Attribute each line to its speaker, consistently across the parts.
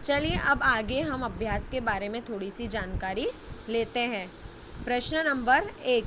Speaker 1: चलिए अब आगे हम अभ्यास के बारे में थोड़ी सी जानकारी लेते हैं। प्रश्न नंबर 1।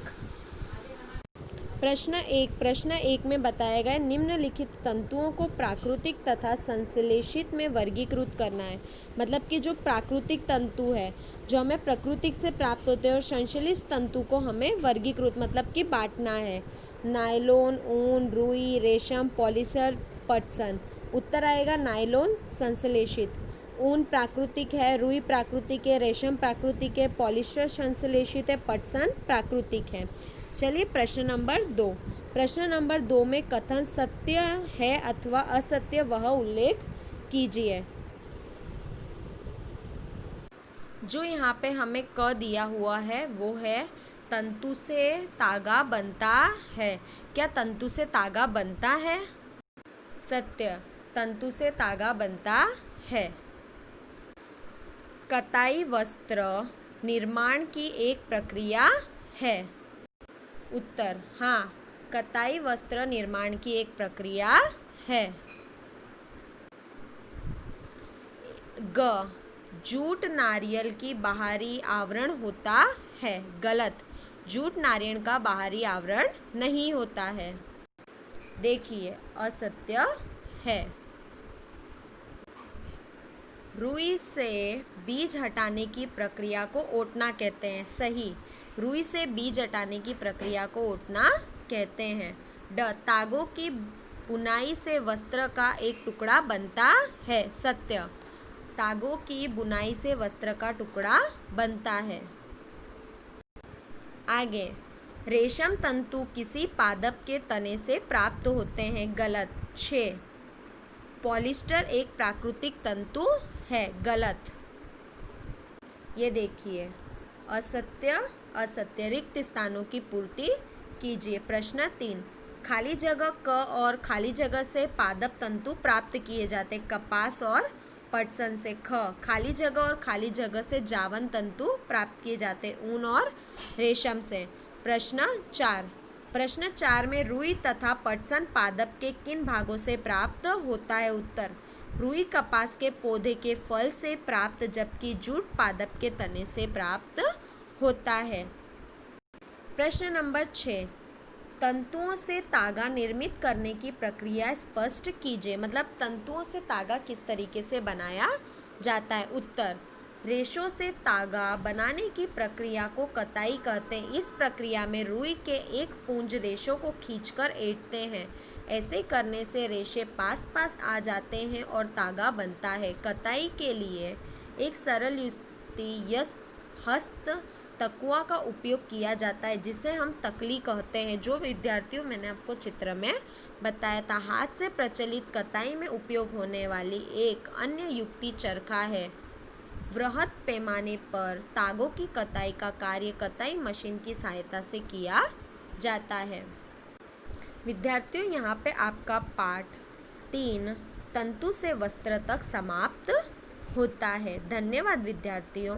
Speaker 1: प्रश्न एक में बताया गया निम्नलिखित तंतुओं को प्राकृतिक तथा संश्लेषित में वर्गीकृत करना है। मतलब कि जो प्राकृतिक तंतु है जो हमें प्रकृति से प्राप्त होते हैं और संश्लेषित तंतु को हमें वर्गीकृत मतलब कि बांटना है। नायलॉन, ऊन, रुई, रेशम, पॉलिस्टर, पटसन। उत्तर आएगा नायलॉन संश्लेषित। ऊन प्राकृतिक है, रुई प्राकृतिक है, रेशम प्राकृतिक है, पॉलिस्टर संश्लेषित है, पटसन प्राकृतिक है। चलिए प्रश्न नंबर 2। प्रश्न नंबर 2 में कथन सत्य है अथवा असत्य वह उल्लेख कीजिए। जो यहाँ पे हमें क दिया हुआ है वो है तंतु से तागा बनता है। क्या तंतु से तागा बनता है? सत्य, तंतु से तागा बनता है। कताई वस्त्र निर्माण की एक प्रक्रिया है। उत्तर हाँ, कताई वस्त्र निर्माण की एक प्रक्रिया है। ग, जूट नारियल की बाहरी आवरण होता है। गलत, जूट नारियल का बाहरी आवरण नहीं होता है। देखिए असत्य है। रुई से बीज हटाने की प्रक्रिया को ओटना कहते हैं। सही, रुई से बीज हटाने की प्रक्रिया को ओटना कहते हैं। ड, तागों की बुनाई से वस्त्र का एक टुकड़ा बनता है। सत्य, तागों की बुनाई से वस्त्र का टुकड़ा बनता है। आगे, रेशम तंतु किसी पादप के तने से प्राप्त होते हैं। गलत। 6, पॉलिस्टर एक प्राकृतिक तंतु है। गलत। ये देखिए असत्य असत्य। रिक्त स्थानों की पूर्ति कीजिए। प्रश्न 3, खाली जगह क और खाली जगह से पादप तंतु प्राप्त किए जाते। कपास और पटसन से। ख, खाली जगह और खाली जगह से जावन तंतु प्राप्त किए जाते। ऊन और रेशम से। प्रश्न 4 में रुई तथा पटसन पादप के किन भागों से प्राप्त होता है? उत्तर, रुई कपास के पौधे के फल से प्राप्त जबकि जूट पादप के तने से प्राप्त होता है। प्रश्न नंबर 6, तंतुओं से तागा निर्मित करने की प्रक्रिया स्पष्ट कीजिए। मतलब तंतुओं से तागा किस तरीके से बनाया जाता है? उत्तर, रेशों से तागा बनाने की प्रक्रिया को कताई कहते हैं। इस प्रक्रिया में रुई के एक पुंज रेशों को खींचकर ऐंठते हैं। ऐसे करने से रेशे पास पास आ जाते हैं और तागा बनता है। कताई के लिए एक सरल युक्ति हस्त तकुआ का उपयोग किया जाता है जिसे हम तकली कहते हैं। जो विद्यार्थियों मैंने आपको चित्र में बताया था। हाथ से प्रचलित कताई में उपयोग होने वाली एक अन्य युक्ति चरखा है। वृहद पैमाने पर तागों की कताई का कार्य कताई मशीन की सहायता से किया जाता है। विद्यार्थियों यहाँ पे आपका पाठ 3 तंतु से वस्त्र तक समाप्त होता है। धन्यवाद विद्यार्थियों।